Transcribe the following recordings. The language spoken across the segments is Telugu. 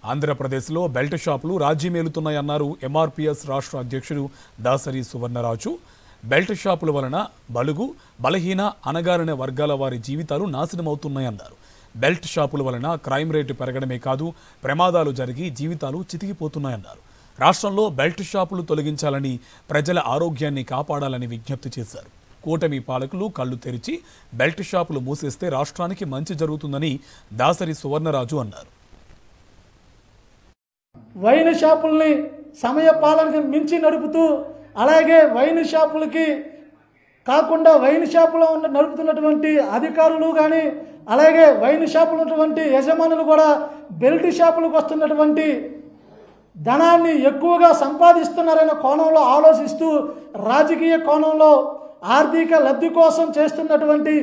ఆంధ్రప్రదేశ్లో బెల్ట్ షాపులు రాజ్యమేలుతున్నాయన్నారు ఎంఆర్పీఎస్ రాష్ట్ర అధ్యక్షుడు దాసరి సువర్ణరాజు. బెల్ట్ షాపుల వలన బలుగు, బలహీన, అణగారిన వర్గాల వారి జీవితాలు నాశనమవుతున్నాయన్నారు. బెల్ట్ షాపుల వలన క్రైమ్ రేటు పెరగడమే కాదు, ప్రమాదాలు జరిగి జీవితాలు చితికిపోతున్నాయన్నారు. రాష్ట్రంలో బెల్ట్ షాపులు తొలగించాలని, ప్రజల ఆరోగ్యాన్ని కాపాడాలని విజ్ఞప్తి చేశారు. కూటమి పాలకులు కళ్లు తెరిచి బెల్ట్ షాపులు మూసేస్తే రాష్ట్రానికి మంచి జరుగుతుందని దాసరి సువర్ణరాజు అన్నారు. వైన్ షాపుల్ని సమయ పాలనకి మించి నడుపుతూ, అలాగే వైన్ షాపులకి కాకుండా వైన్ షాపులో నడుపుతున్నటువంటి అధికారులు కానీ, అలాగే వైన్ షాపులు ఉన్నటువంటి యజమానులు కూడా బెల్ట్ షాపులకు వస్తున్నటువంటి ధనాన్ని ఎక్కువగా సంపాదిస్తున్నారనే కోణంలో ఆలోచిస్తూ, రాజకీయ కోణంలో ఆర్థిక లబ్ధి కోసం చేస్తున్నటువంటి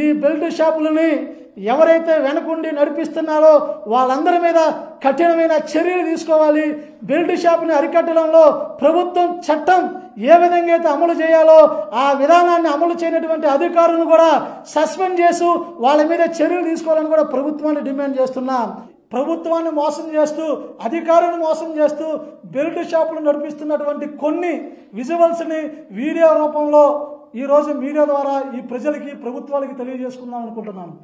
ఈ బెల్ట్ షాపులని ఎవరైతే వెనకుండి నడిపిస్తున్నారో వాళ్ళందరి మీద కఠినమైన చర్యలు తీసుకోవాలి. బెల్ట్ షాపుని అరికట్టడంలో ప్రభుత్వం చట్టం ఏ విధంగా అయితే అమలు చేయాలో ఆ విధానాన్ని అమలు చేయనటువంటి అధికారులను కూడా సస్పెండ్ చేస్తూ వాళ్ళ మీద చర్యలు తీసుకోవాలని కూడా ప్రభుత్వాన్ని డిమాండ్ చేస్తున్నాం. ప్రభుత్వాన్ని మోసం చేస్తూ, అధికారులను మోసం చేస్తూ బెల్ట్ షాపులు నడిపిస్తున్నటువంటి కొన్ని విజువల్స్ని వీడియో రూపంలో ఈరోజు మీడియా ద్వారా ఈ ప్రజలకి, ప్రభుత్వాలకి తెలియజేసుకుందాం అనుకుంటున్నాను.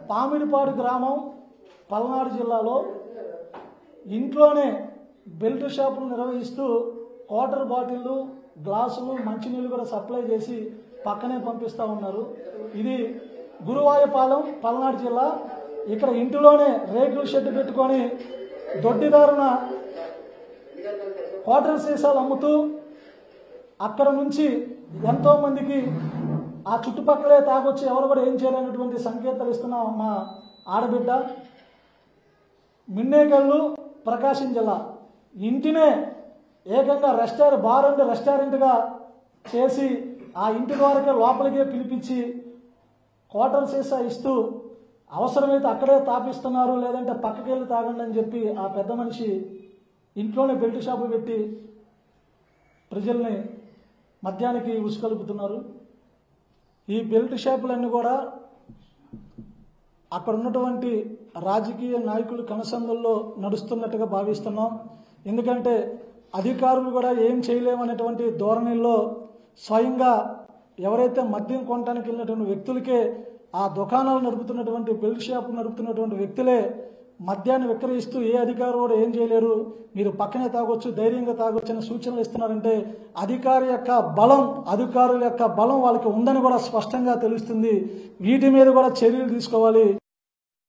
పామిడిపాడు గ్రామం, పల్నాడు జిల్లాలో ఇంట్లోనే బెల్ట్ షాపులు నిర్వహిస్తూ వాటర్ బాటిళ్ళు, గ్లాసులు, మంచినీళ్ళు కూడా సప్లై చేసి పక్కనే పంపిస్తూ ఉన్నారు. ఇది గురువాయపాలెం, పల్నాడు జిల్లా. ఇక్కడ ఇంటిలోనే రేకుల షెడ్ పెట్టుకొని దొడ్డిదారున వాటర్ సీసాలు అమ్ముతూ అక్కడ నుంచి ఎంతోమందికి ఆ చుట్టుపక్కలే తాగొచ్చి ఎవరు కూడా ఏం చేయలేనటువంటి సంకేతాలు ఇస్తున్నాం. మా ఆడబిడ్డ మిన్నేకల్లు, ప్రకాశం జిల్లా. ఇంటినే ఏకంగా బార్ అండ్ రెస్టారెంట్గా చేసి ఆ ఇంటి ద్వారాకే లోపలికే పిలిపించి క్వార్టర్ సీసా ఇస్తూ అవసరమైతే అక్కడే తాపిస్తున్నారు, లేదంటే పక్కకి వెళ్ళి తాగండి అని చెప్పి ఆ పెద్ద మనిషి ఇంట్లోనే బెల్ట్ షాపు పెట్టి ప్రజల్ని మద్యానికి ఉసుకలుపుతున్నారు. ఈ బెల్ట్ షాపులన్నీ కూడా అక్కడ ఉన్నటువంటి రాజకీయ నాయకులు కనసందుల్లో నడుస్తున్నట్టుగా భావిస్తున్నాం. ఎందుకంటే అధికారులు కూడా ఏం చేయలేమనేటువంటి ధోరణిలో స్వయంగా ఎవరైతే మద్యం కొనడానికి వెళ్ళినటువంటి వ్యక్తులకే, ఆ దుకాణాలు నడుపుతున్నటువంటి బెల్ట్ షాపులు నడుపుతున్నటువంటి వ్యక్తులే మద్యాన్ని విక్రయిస్తూ ఏ అధికారులు కూడా ఏం చేయలేరు, మీరు పక్కనే తాగొచ్చు, ధైర్యంగా తాగొచ్చు అనే సూచనలు ఇస్తున్నారంటే అధికారుల యొక్క బలం వాళ్ళకి ఉందని కూడా స్పష్టంగా తెలుస్తుంది. వీటి మీద కూడా చర్యలు తీసుకోవాలి.